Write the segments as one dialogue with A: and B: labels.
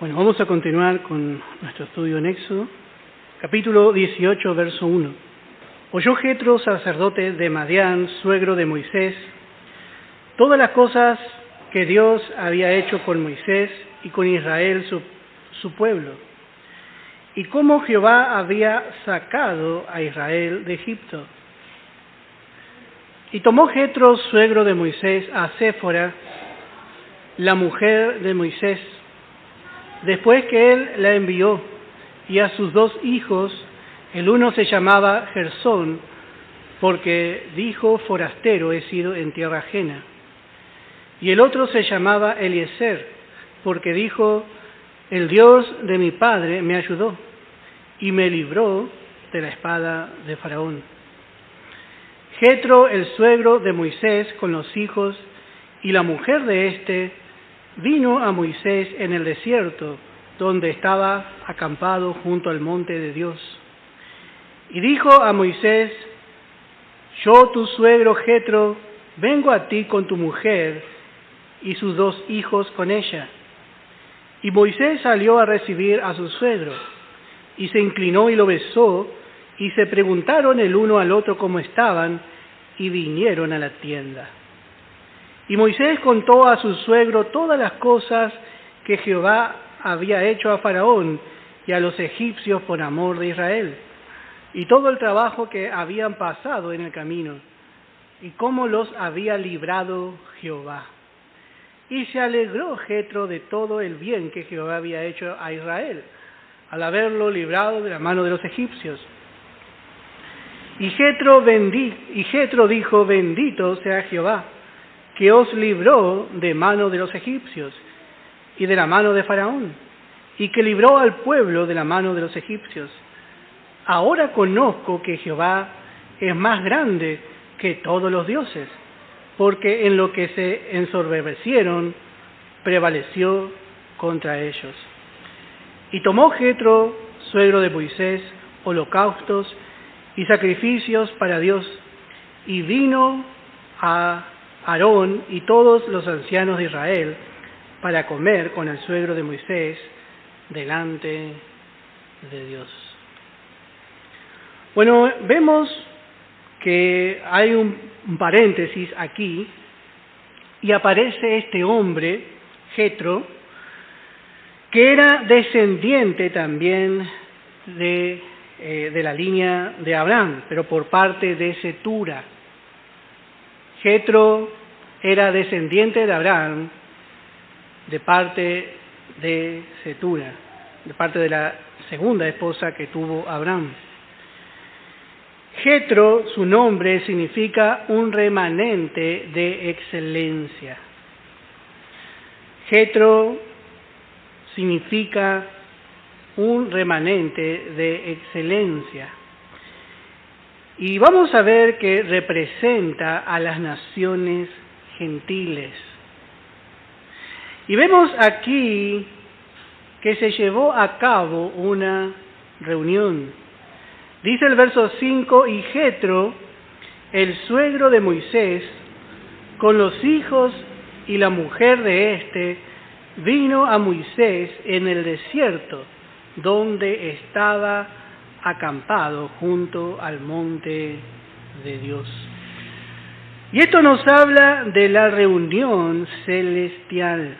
A: Bueno, vamos a continuar con nuestro estudio en Éxodo, capítulo 18, verso 1. Oyó Jetro, sacerdote de Madián, suegro de Moisés, todas las cosas que Dios había hecho con Moisés y con Israel, su pueblo, y cómo Jehová había sacado a Israel de Egipto. Y tomó Jetro, suegro de Moisés, a Séfora, la mujer de Moisés, después que él la envió, y a sus dos hijos. El uno se llamaba Gersón, porque dijo: forastero he sido en tierra ajena. Y el otro se llamaba Eliezer, porque dijo: el Dios de mi padre me ayudó, y me libró de la espada de Faraón. Jetro, el suegro de Moisés, con los hijos y la mujer de éste, vino a Moisés en el desierto, donde estaba acampado junto al monte de Dios. Y dijo a Moisés: yo, tu suegro Jetro, vengo a ti con tu mujer y sus dos hijos con ella. Y Moisés salió a recibir a su suegro, y se inclinó y lo besó, y se preguntaron el uno al otro cómo estaban, y vinieron a la tienda. Y Moisés contó a su suegro todas las cosas que Jehová había hecho a Faraón y a los egipcios por amor de Israel, y todo el trabajo que habían pasado en el camino, y cómo los había librado Jehová. Y se alegró Jetro de todo el bien que Jehová había hecho a Israel, al haberlo librado de la mano de los egipcios. Y Jetro dijo: bendito sea Jehová, que os libró de mano de los egipcios y de la mano de Faraón, y que libró al pueblo de la mano de los egipcios. Ahora conozco que Jehová es más grande que todos los dioses, porque en lo que se ensoberbecieron prevaleció contra ellos. Y tomó Jetro, suegro de Moisés, holocaustos y sacrificios para Dios, y vino a Aarón y todos los ancianos de Israel para comer con el suegro de Moisés delante de Dios. Bueno, vemos que hay un paréntesis aquí, y aparece este hombre, Jetro, que era descendiente también de la línea de Abraham, pero por parte de Cetura. Jetro era descendiente de Abraham de parte de Cetura, de parte de la segunda esposa que tuvo Abraham. Jetro, su nombre significa un remanente de excelencia. Jetro significa un remanente de excelencia. Y vamos a ver que representa a las naciones gentiles. Y vemos aquí que se llevó a cabo una reunión. Dice el verso 5: y Jetro, el suegro de Moisés, con los hijos y la mujer de éste, vino a Moisés en el desierto, donde estaba acampado junto al monte de Dios. Y esto nos habla de la reunión celestial.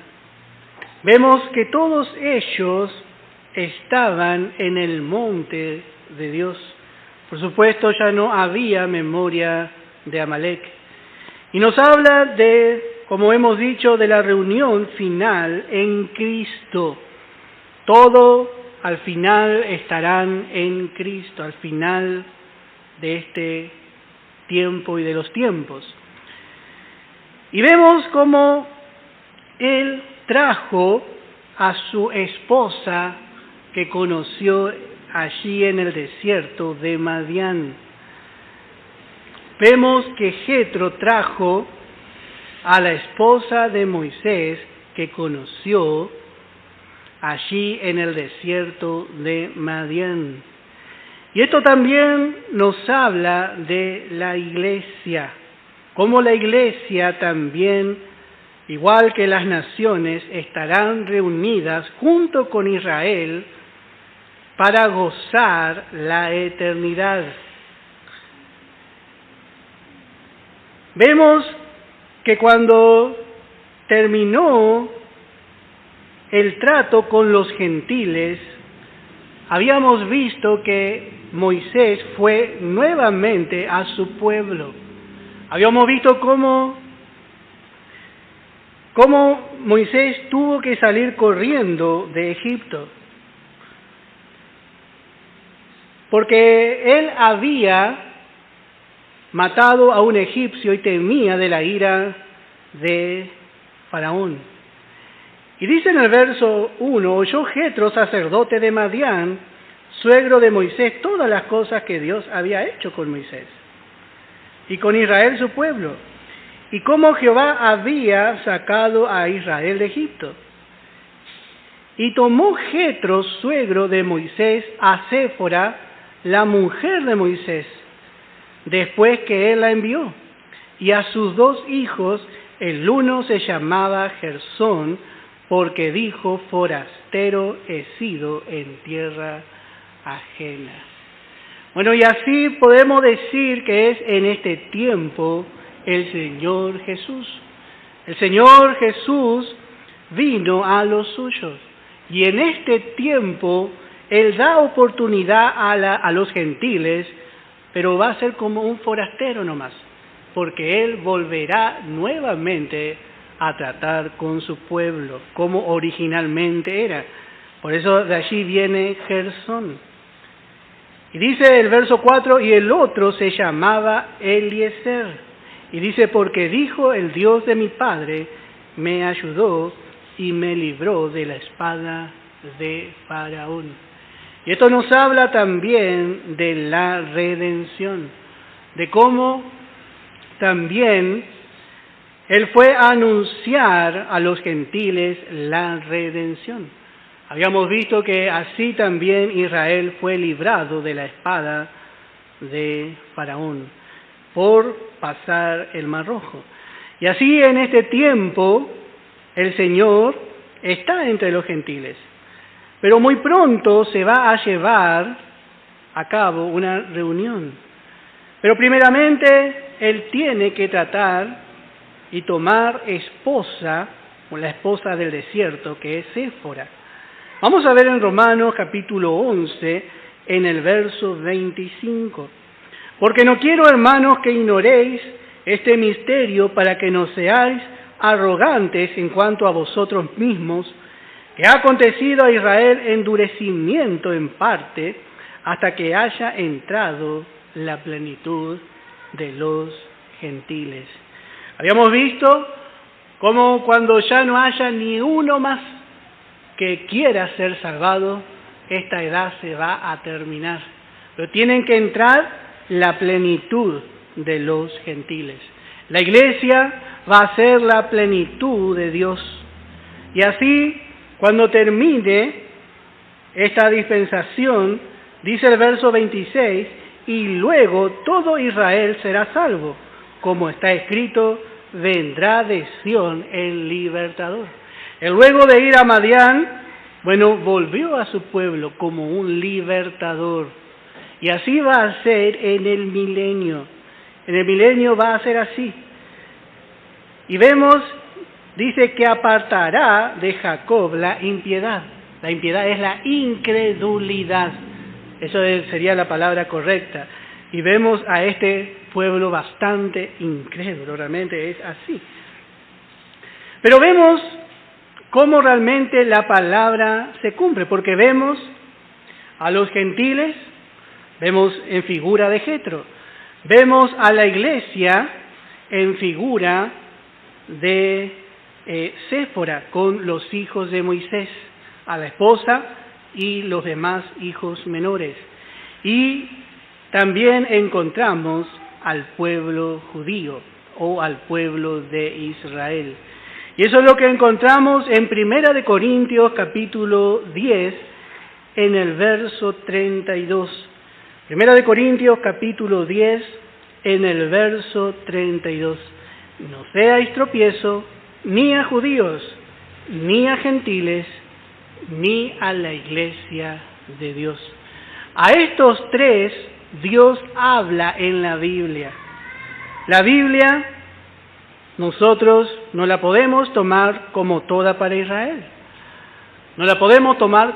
A: Vemos que todos ellos estaban en el monte de Dios. Por supuesto, ya no había memoria de Amalek. Y nos habla de, como hemos dicho, de la reunión final en Cristo. Todo al final estarán en Cristo, al final de este tiempo y de los tiempos. Y vemos cómo Él trajo a su esposa que conoció allí en el desierto de Madián. Vemos que Jetro trajo a la esposa de Moisés que conoció allí en el desierto de Madián. Y esto también nos habla de la iglesia, cómo la iglesia también igual que las naciones, estarán reunidas junto con Israel para gozar la eternidad. Vemos que cuando terminó el trato con los gentiles, habíamos visto que Moisés fue nuevamente a su pueblo. Habíamos visto cómo Moisés tuvo que salir corriendo de Egipto, porque él había matado a un egipcio y temía de la ira de Faraón. Y dice en el verso 1, oyó Jetro, sacerdote de Madián, suegro de Moisés, todas las cosas que Dios había hecho con Moisés y con Israel su pueblo, y cómo Jehová había sacado a Israel de Egipto. Y tomó Jetro, suegro de Moisés, a Séfora, la mujer de Moisés, después que él la envió, y a sus 2 hijos, el uno se llamaba Gersón, porque dijo, forastero he sido en tierra ajena. Bueno, y así podemos decir que es en este tiempo el Señor Jesús. El Señor Jesús vino a los suyos, y en este tiempo Él da oportunidad a los gentiles, pero va a ser como un forastero nomás, porque Él volverá nuevamente a tratar con su pueblo, como originalmente era. Por eso de allí viene Gersón. Y dice el verso 4, y el otro se llamaba Eliezer. Y dice, porque dijo, el Dios de mi padre me ayudó y me libró de la espada de Faraón. Y esto nos habla también de la redención, de cómo también Él fue a anunciar a los gentiles la redención. Habíamos visto que así también Israel fue librado de la espada de Faraón por pasar el Mar Rojo. Y así en este tiempo el Señor está entre los gentiles, pero muy pronto se va a llevar a cabo una reunión. Pero primeramente Él tiene que tratar y tomar esposa, o la esposa del desierto, que es Séfora. Vamos a ver en Romanos capítulo 11, en el verso 25. Porque no quiero, hermanos, que ignoréis este misterio, para que no seáis arrogantes en cuanto a vosotros mismos, que ha acontecido a Israel endurecimiento en parte, hasta que haya entrado la plenitud de los gentiles. Habíamos visto cómo cuando ya no haya ni uno más que quiera ser salvado, esta edad se va a terminar. Pero tienen que entrar la plenitud de los gentiles. La iglesia va a ser la plenitud de Dios. Y así, cuando termine esta dispensación, dice el verso 26, y luego todo Israel será salvo, como está escrito, vendrá de Sión el libertador. Él luego de ir a Madián, volvió a su pueblo como un libertador. Y así va a ser en el milenio. En el milenio va a ser así. Y vemos, dice que apartará de Jacob la impiedad. La impiedad es la incredulidad. Eso sería la palabra correcta. Y vemos a este pueblo bastante incrédulo, realmente es así. Pero vemos cómo realmente la palabra se cumple, porque vemos a los gentiles, vemos en figura de Jetro, vemos a la iglesia en figura de Séfora con los hijos de Moisés, a la esposa y los demás hijos menores. Y también encontramos al pueblo judío o al pueblo de Israel. Y eso es lo que encontramos en 1 Corintios capítulo 10, en el verso 32. 1 Corintios capítulo 10, en el verso 32. No seáis tropiezo ni a judíos, ni a gentiles, ni a la iglesia de Dios. A estos tres Dios habla en la Biblia. La Biblia nosotros no la podemos tomar como toda para Israel. No la podemos tomar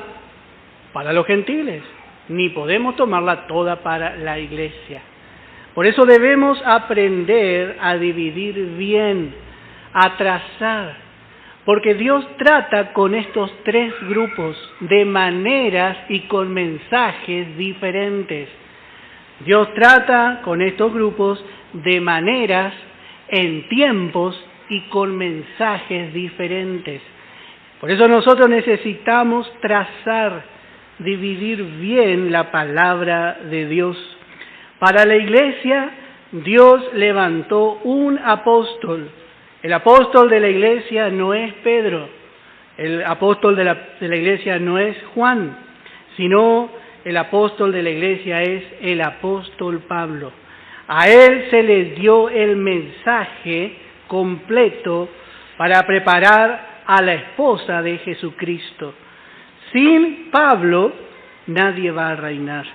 A: para los gentiles, ni podemos tomarla toda para la iglesia. Por eso debemos aprender a dividir bien, a trazar, porque Dios trata con estos tres grupos de maneras y con mensajes diferentes. Dios trata con estos grupos de maneras, en tiempos y con mensajes diferentes. Por eso nosotros necesitamos trazar, dividir bien la palabra de Dios. Para la iglesia, Dios levantó un apóstol. El apóstol de la iglesia no es Pedro, el apóstol de la iglesia no es Juan, sino el apóstol de la iglesia es el apóstol Pablo. A él se le dio el mensaje completo para preparar a la esposa de Jesucristo. Sin Pablo, nadie va a reinar.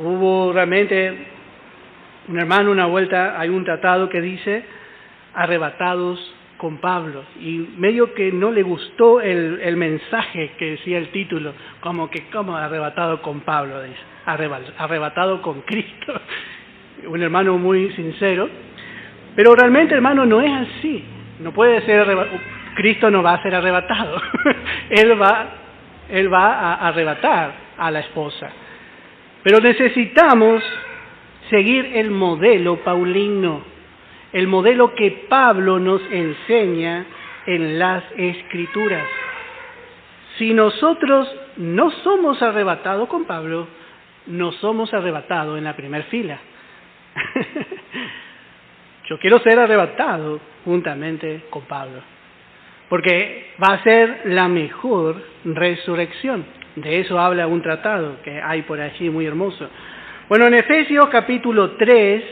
A: Hubo realmente un hermano, una vuelta, hay un tratado que dice arrebatados con Pablo, y medio que no le gustó el mensaje que decía el título, como arrebatado con Pablo, dice, arrebatado con Cristo. Un hermano muy sincero, pero realmente, hermano, no es así. No puede ser Cristo no va a ser arrebatado. Él va a arrebatar a la esposa. Pero necesitamos seguir el modelo paulino, el modelo que Pablo nos enseña en las Escrituras. Si nosotros no somos arrebatados con Pablo, no somos arrebatados en la primera fila. Yo quiero ser arrebatado juntamente con Pablo, porque va a ser la mejor resurrección. De eso habla un tratado que hay por allí muy hermoso. Bueno, en Efesios capítulo 3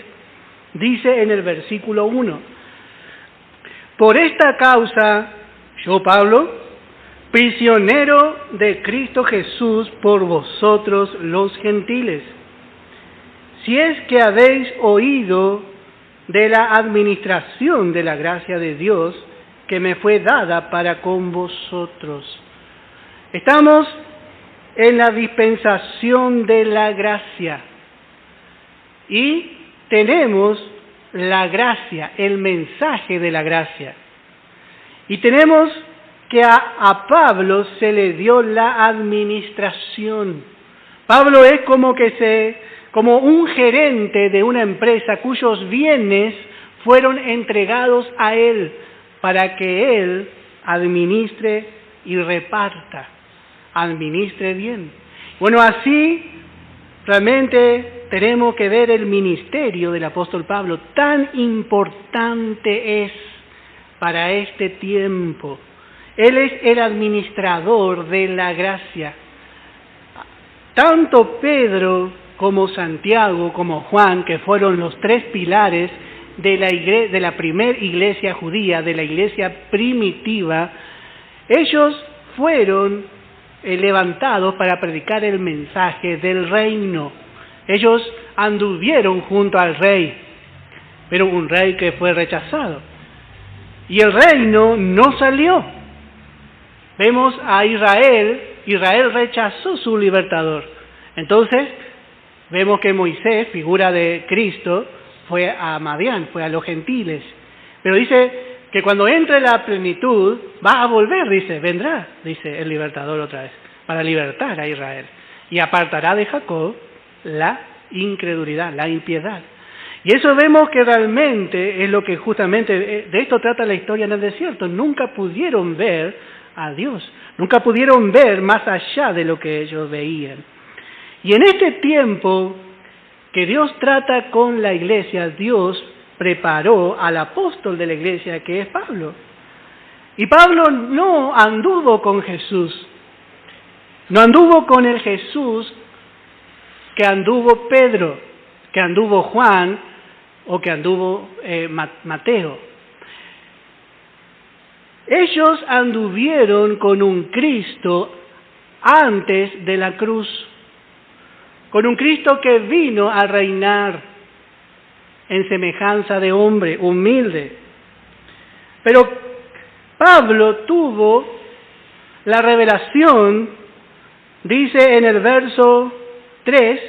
A: dice en el versículo 1: por esta causa, yo Pablo, prisionero de Cristo Jesús por vosotros los gentiles, si es que habéis oído de la administración de la gracia de Dios que me fue dada para con vosotros. Estamos en la dispensación de la gracia y tenemos la gracia, el mensaje de la gracia. Y tenemos que a Pablo se le dio la administración. Pablo es como un gerente de una empresa cuyos bienes fueron entregados a él para que él administre y reparta, administre bien. Bueno, así realmente tenemos que ver el ministerio del apóstol Pablo. Tan importante es para este tiempo. Él es el administrador de la gracia. Tanto Pedro como Santiago, como Juan, que fueron los tres pilares de la primera iglesia judía, de la iglesia primitiva, ellos fueron levantados para predicar el mensaje del reino. Ellos anduvieron junto al rey, pero un rey que fue rechazado. Y el reino no salió. Vemos a Israel rechazó su libertador. Entonces, vemos que Moisés, figura de Cristo, fue a Madián, fue a los gentiles. Pero dice que cuando entre la plenitud, va a volver, vendrá, dice el libertador otra vez, para libertar a Israel. Y apartará de Jacob la incredulidad, la impiedad. Y eso vemos que realmente es lo que justamente, de esto trata la historia en el desierto. Nunca pudieron ver a Dios, nunca pudieron ver más allá de lo que ellos veían. Y en este tiempo que Dios trata con la iglesia, Dios preparó al apóstol de la iglesia, que es Pablo. Y Pablo no anduvo con Jesús, no anduvo con el Jesús que anduvo Pedro, que anduvo Juan o que anduvo Mateo. Ellos anduvieron con un Cristo antes de la cruz, con un Cristo que vino a reinar en semejanza de hombre, humilde. Pero Pablo tuvo la revelación, dice en el verso 3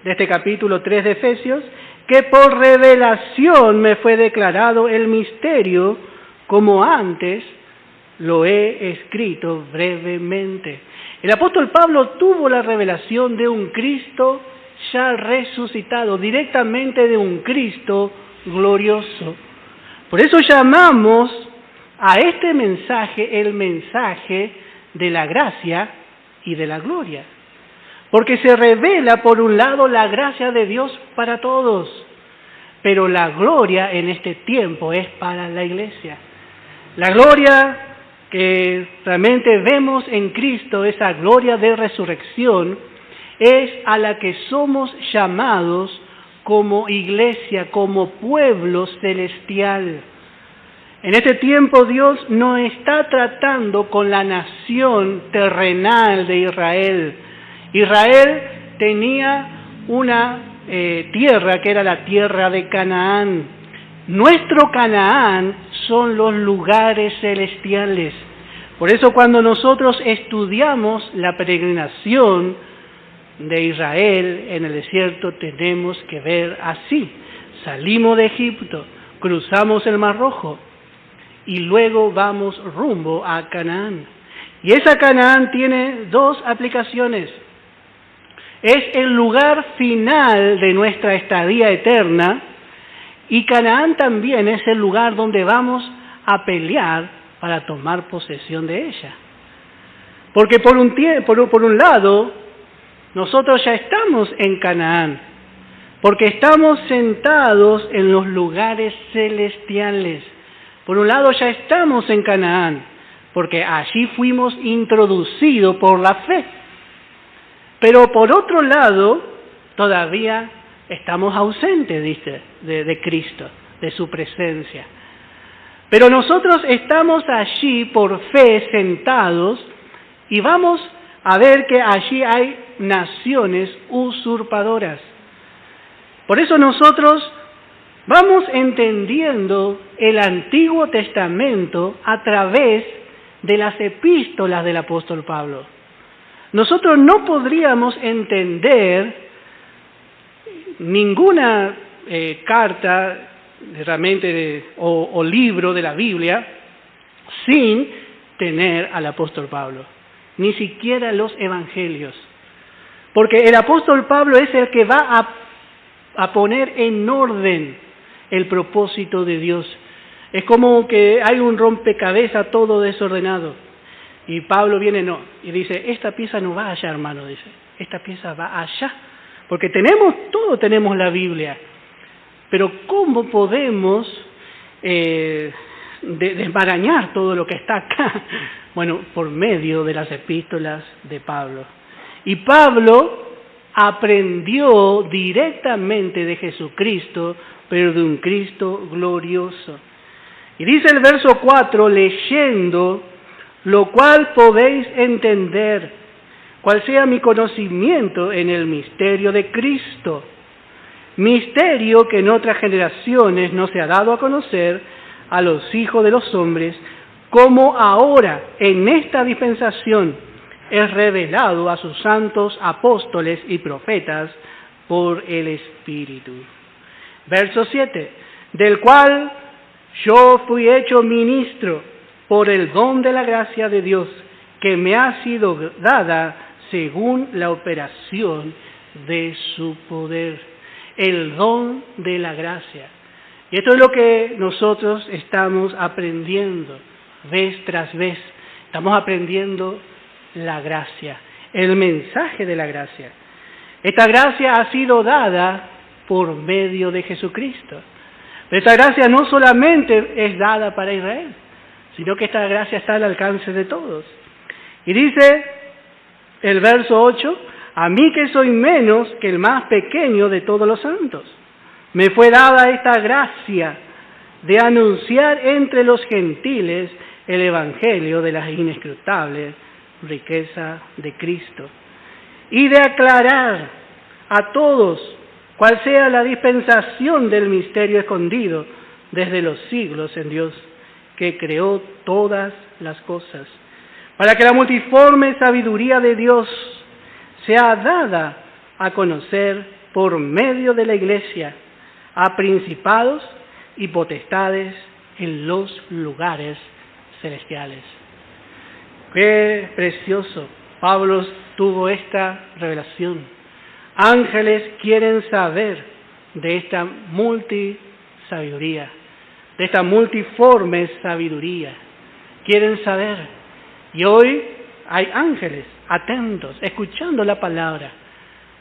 A: de este capítulo 3 de Efesios, que por revelación me fue declarado el misterio, como antes lo he escrito brevemente. El apóstol Pablo tuvo la revelación de un Cristo ya resucitado, directamente de un Cristo glorioso. Por eso llamamos a este mensaje el mensaje de la gracia y de la gloria. Porque se revela, por un lado, la gracia de Dios para todos, pero la gloria en este tiempo es para la iglesia. La gloria que realmente vemos en Cristo, esa gloria de resurrección, es a la que somos llamados como iglesia, como pueblo celestial. En este tiempo Dios no está tratando con la nación terrenal de Israel. Israel tenía una tierra que era la tierra de Canaán. Nuestro Canaán son los lugares celestiales. Por eso cuando nosotros estudiamos la peregrinación de Israel en el desierto, tenemos que ver así. Salimos de Egipto, cruzamos el Mar Rojo y luego vamos rumbo a Canaán. Y esa Canaán tiene dos aplicaciones. Es el lugar final de nuestra estadía eterna, y Canaán también es el lugar donde vamos a pelear para tomar posesión de ella. Porque por un lado, nosotros ya estamos en Canaán, porque estamos sentados en los lugares celestiales. Por un lado ya estamos en Canaán, porque allí fuimos introducidos por la fe. Pero por otro lado, todavía estamos ausentes, dice, de Cristo, de su presencia. Pero nosotros estamos allí por fe sentados y vamos a ver que allí hay naciones usurpadoras. Por eso nosotros vamos entendiendo el Antiguo Testamento a través de las epístolas del apóstol Pablo. Nosotros no podríamos entender ninguna carta realmente o libro de la Biblia sin tener al apóstol Pablo, ni siquiera los evangelios, porque el apóstol Pablo es el que va a poner en orden el propósito de Dios. Es como que hay un rompecabezas todo desordenado. Y Pablo viene y dice, esta pieza no va allá, hermano, dice, esta pieza va allá. Porque todos tenemos la Biblia, pero ¿cómo podemos desmarañar todo lo que está acá? Bueno, por medio de las epístolas de Pablo. Y Pablo aprendió directamente de Jesucristo, pero de un Cristo glorioso. Y dice el verso 4, leyendo, lo cual podéis entender, cuál sea mi conocimiento en el misterio de Cristo, misterio que en otras generaciones no se ha dado a conocer a los hijos de los hombres, como ahora en esta dispensación es revelado a sus santos apóstoles y profetas por el Espíritu. Verso 7, del cual yo fui hecho ministro por el don de la gracia de Dios, que me ha sido dada según la operación de su poder. El don de la gracia. Y esto es lo que nosotros estamos aprendiendo vez tras vez. Estamos aprendiendo la gracia, el mensaje de la gracia. Esta gracia ha sido dada por medio de Jesucristo. Pero esta gracia no solamente es dada para Israel, sino que esta gracia está al alcance de todos. Y dice el verso 8, a mí que soy menos que el más pequeño de todos los santos, me fue dada esta gracia de anunciar entre los gentiles el Evangelio de las inescrutables riquezas de Cristo, y de aclarar a todos cuál sea la dispensación del misterio escondido desde los siglos en Dios, que creó todas las cosas, para que la multiforme sabiduría de Dios sea dada a conocer por medio de la Iglesia a principados y potestades en los lugares celestiales. Qué precioso. Pablo tuvo esta revelación. Ángeles quieren saber de esta multisabiduría, de esta multiforme sabiduría. Quieren saber. Y hoy hay ángeles atentos, escuchando la palabra,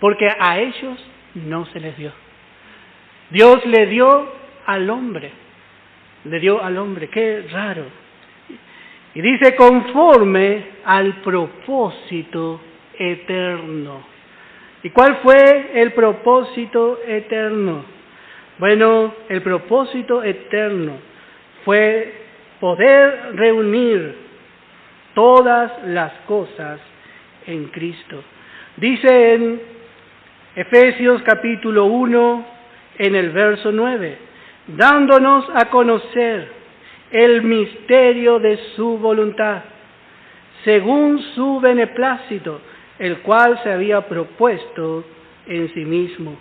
A: porque a ellos no se les dio. Dios le dio al hombre. Qué raro. Y dice, conforme al propósito eterno. ¿Y cuál fue el propósito eterno? Bueno, el propósito eterno fue poder reunir todas las cosas en Cristo. Dice en Efesios capítulo 1, en el verso 9, dándonos a conocer el misterio de su voluntad, según su beneplácito, el cual se había propuesto en sí mismo,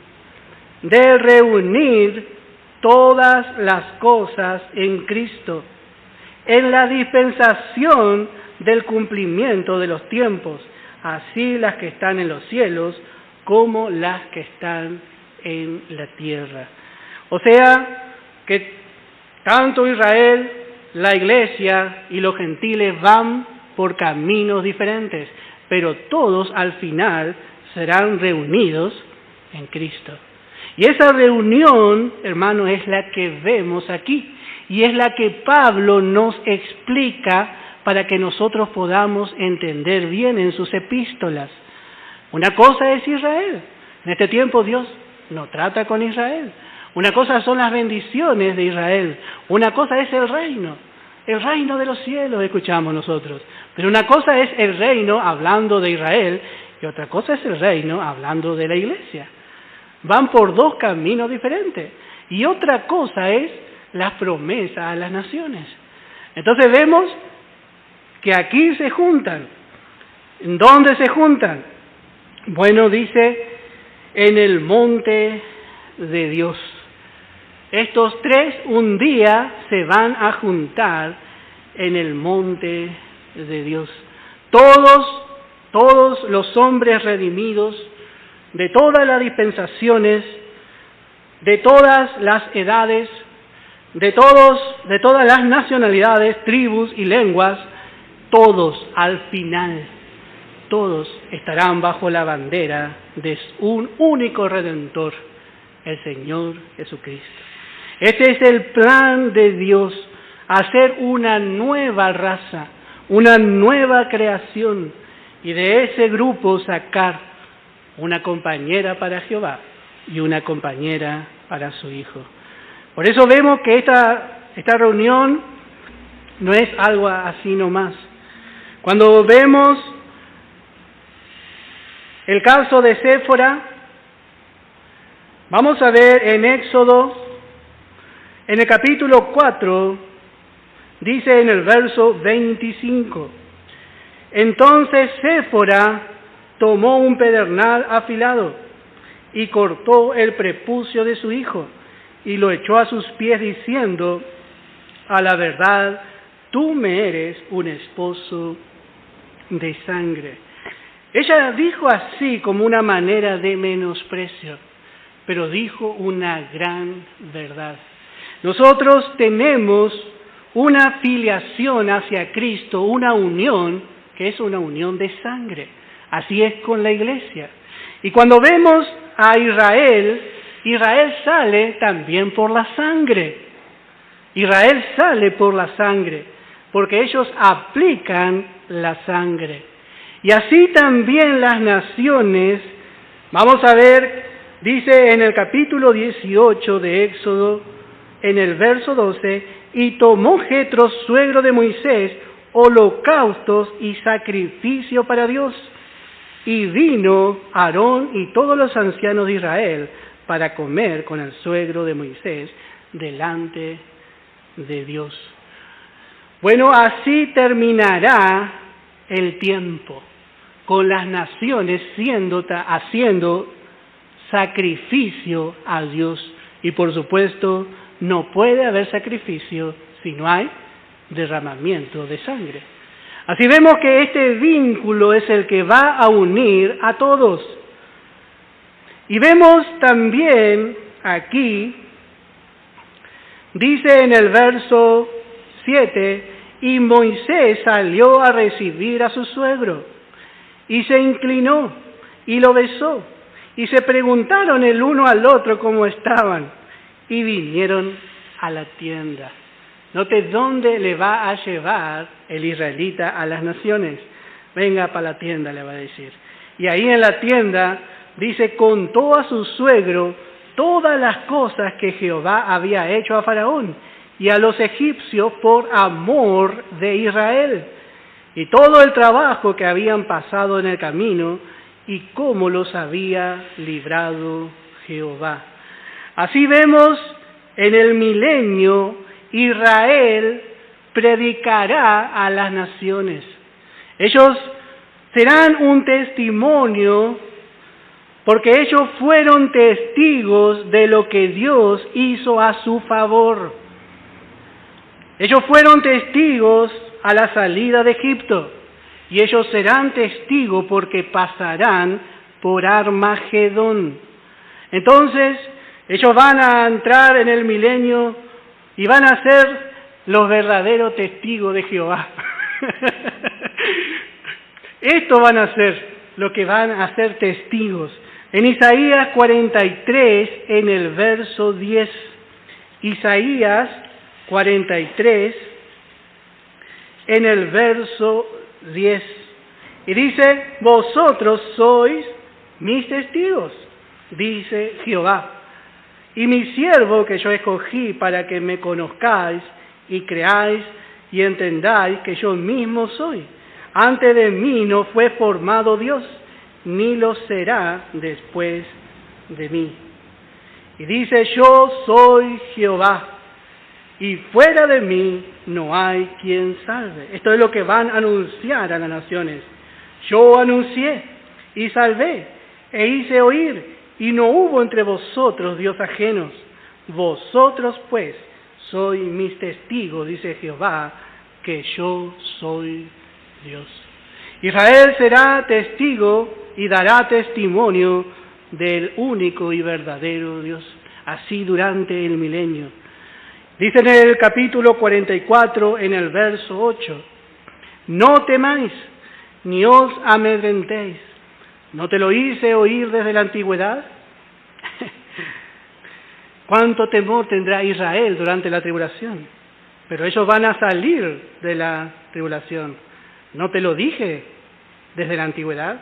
A: de reunir todas las cosas en Cristo, en la dispensación del cumplimiento de los tiempos, así las que están en los cielos como las que están en la tierra. O sea, que tanto Israel, la Iglesia y los gentiles van por caminos diferentes, pero todos al final serán reunidos en Cristo. Y esa reunión, hermano, es la que vemos aquí, y es la que Pablo nos explica para que nosotros podamos entender bien en sus epístolas. Una cosa es Israel. En este tiempo Dios no trata con Israel. Una cosa son las bendiciones de Israel. Una cosa es el reino de los cielos, escuchamos nosotros. Pero una cosa es el reino hablando de Israel y otra cosa es el reino hablando de la Iglesia. Van por dos caminos diferentes. Y otra cosa es las promesas a las naciones. Entonces vemos que aquí se juntan. ¿En dónde se juntan? Bueno, dice, en el monte de Dios. Estos tres un día se van a juntar en el monte de Dios. Todos los hombres redimidos, de todas las dispensaciones, de todas las edades, de todas las nacionalidades, tribus y lenguas, todos al final, todos estarán bajo la bandera de un único Redentor, el Señor Jesucristo. Este es el plan de Dios, hacer una nueva raza, una nueva creación, y de ese grupo sacar una compañera para Jehová y una compañera para su Hijo. Por eso vemos que esta reunión no es algo así nomás. Cuando vemos el caso de Séfora, vamos a ver en Éxodo, en el capítulo 4, dice en el verso 25, entonces Séfora tomó un pedernal afilado y cortó el prepucio de su hijo y lo echó a sus pies diciendo, a la verdad, tú me eres un esposo de sangre. Ella dijo así como una manera de menosprecio, pero dijo una gran verdad. Nosotros tenemos una filiación hacia Cristo, una unión que es una unión de sangre. Así es con la Iglesia. Y cuando vemos a Israel, Israel sale también por la sangre. Israel sale por la sangre, porque ellos aplican la sangre. Y así también las naciones, vamos a ver, dice en el capítulo 18 de Éxodo, en el verso 12, y tomó Jetro, suegro de Moisés, holocaustos y sacrificio para Dios. Y vino Aarón y todos los ancianos de Israel para comer con el suegro de Moisés delante de Dios. Bueno, así terminará el tiempo, con las naciones haciendo sacrificio a Dios. Y por supuesto, no puede haber sacrificio si no hay derramamiento de sangre. Así vemos que este vínculo es el que va a unir a todos. Y vemos también aquí, dice en el verso 7, y Moisés salió a recibir a su suegro, y se inclinó, y lo besó, y se preguntaron el uno al otro cómo estaban, y vinieron a la tienda. Note dónde le va a llevar el israelita a las naciones. Venga para la tienda, le va a decir. Y ahí en la tienda, dice, contó a su suegro todas las cosas que Jehová había hecho a Faraón y a los egipcios por amor de Israel, y todo el trabajo que habían pasado en el camino, y cómo los había librado Jehová. Así vemos en el milenio, Israel predicará a las naciones. Ellos serán un testimonio porque ellos fueron testigos de lo que Dios hizo a su favor. Ellos fueron testigos a la salida de Egipto y ellos serán testigos porque pasarán por Armagedón. Entonces, ellos van a entrar en el milenio y van a ser los verdaderos testigos de Jehová. Esto van a ser lo que van a ser testigos. En Isaías 43, en el verso 10. Isaías 43, en el verso 10. Y dice, vosotros sois mis testigos, dice Jehová. Y mi siervo que yo escogí para que me conozcáis y creáis y entendáis que yo mismo soy. Antes de mí no fue formado Dios, ni lo será después de mí. Y dice, yo soy Jehová, y fuera de mí no hay quien salve. Esto es lo que van a anunciar a las naciones. Yo anuncié y salvé, e hice oír, y no hubo entre vosotros Dios ajenos. Vosotros pues sois mis testigos, dice Jehová, que yo soy Dios. Israel será testigo y dará testimonio del único y verdadero Dios, así durante el milenio. Dice en el capítulo 44, en el verso 8, no temáis, ni os amedrentéis. ¿No te lo hice oír desde la antigüedad? ¿Cuánto temor tendrá Israel durante la tribulación? Pero ellos van a salir de la tribulación. ¿No te lo dije desde la antigüedad?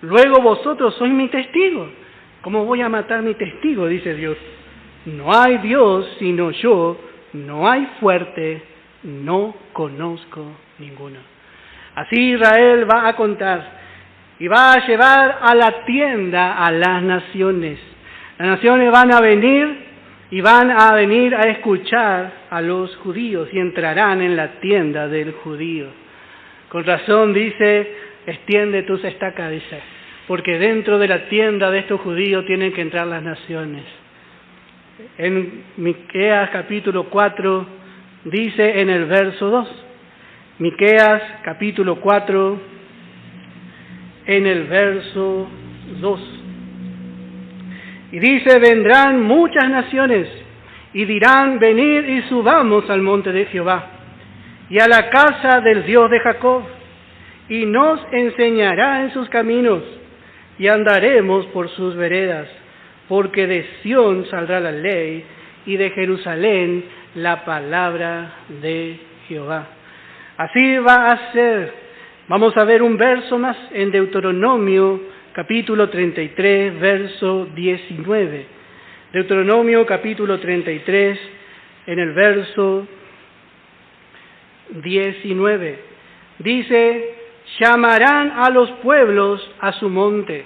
A: Luego vosotros sois mi testigo. ¿Cómo voy a matar mi testigo? Dice Dios. No hay Dios sino yo, no hay fuerte, no conozco ninguno. Así Israel va a contar y va a llevar a la tienda a las naciones. Las naciones van a venir y van a venir a escuchar a los judíos y entrarán en la tienda del judío. Con razón dice, extiende tus estacas, dice, porque dentro de la tienda de estos judíos tienen que entrar las naciones. En Miqueas capítulo 4 dice en el verso 2, Miqueas capítulo 4 en el verso 2. Y dice, vendrán muchas naciones y dirán, venid y subamos al monte de Jehová y a la casa del Dios de Jacob, y nos enseñará en sus caminos y andaremos por sus veredas, porque de Sión saldrá la ley y de Jerusalén la palabra de Jehová. Así va a ser. Vamos a ver un verso más en Deuteronomio capítulo 33, verso 19. Deuteronomio capítulo 33, en el verso 19. Dice, llamarán a los pueblos a su monte.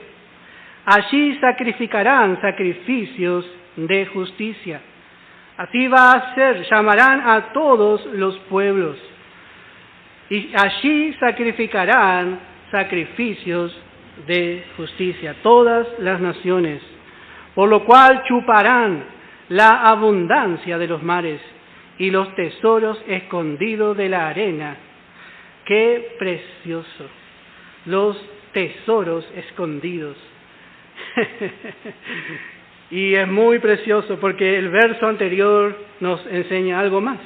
A: Allí sacrificarán sacrificios de justicia. Así va a ser, llamarán a todos los pueblos. Y allí sacrificarán sacrificios de justicia, todas las naciones. Por lo cual chuparán la abundancia de los mares y los tesoros escondidos de la arena. ¡Qué precioso! Los tesoros escondidos. Y es muy precioso porque el verso anterior nos enseña algo más.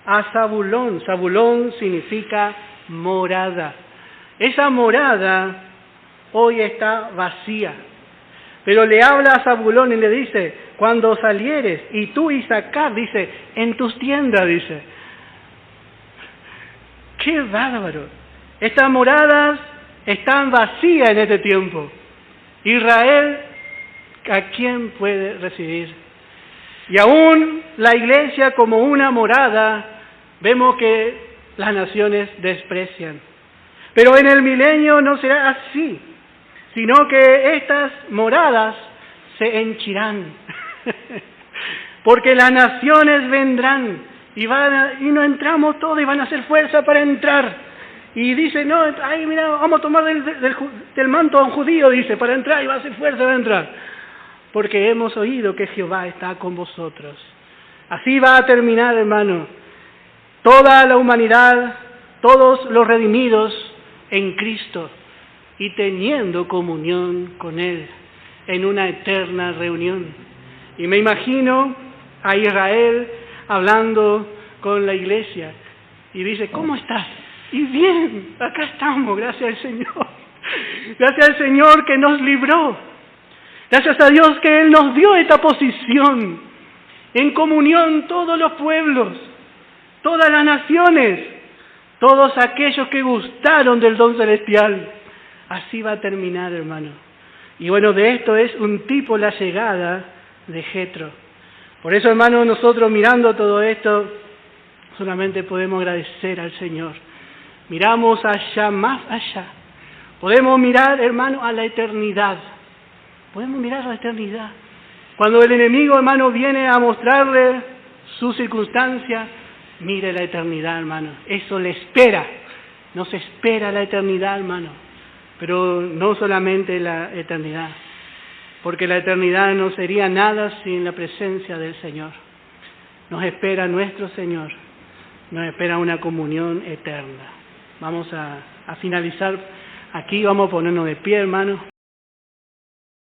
A: A Zabulón. Zabulón significa morada. Esa morada hoy está vacía. Pero le habla a Zabulón y le dice, cuando salieres, y tú Isaacar, dice, en tus tiendas, dice. ¡Qué bárbaro! Estas moradas están vacías en este tiempo. Israel, ¿a quién puede recibir? Y aún la iglesia como una morada, vemos que las naciones desprecian. Pero en el milenio no será así, sino que estas moradas se henchirán. Porque las naciones vendrán y no entramos todos y van a hacer fuerza para entrar. Y dice, no, ay, mira, vamos a tomar del manto a un judío, dice, para entrar, y va a hacer fuerza para entrar. Porque hemos oído que Jehová está con vosotros. Así va a terminar, hermano. Toda la humanidad, todos los redimidos en Cristo y teniendo comunión con Él en una eterna reunión. Y me imagino a Israel hablando con la iglesia y dice, ¿cómo estás? Y bien, acá estamos, gracias al Señor. Gracias al Señor que nos libró. Gracias a Dios que Él nos dio esta posición. En comunión todos los pueblos, todas las naciones, todos aquellos que gustaron del don celestial. Así va a terminar, hermano. Y bueno, de esto es un tipo la llegada de Jetro. Por eso, hermano, nosotros mirando todo esto, solamente podemos agradecer al Señor. Miramos allá, más allá. Podemos mirar, hermano, a la eternidad. Podemos mirar a la eternidad. Cuando el enemigo, hermano, viene a mostrarle su circunstancia, mire la eternidad, hermano. Eso le espera. Nos espera la eternidad, hermano. Pero no solamente la eternidad. Porque la eternidad no sería nada sin la presencia del Señor. Nos espera nuestro Señor. Nos espera una comunión eterna. Vamos a finalizar aquí. Vamos a ponernos de pie, hermano.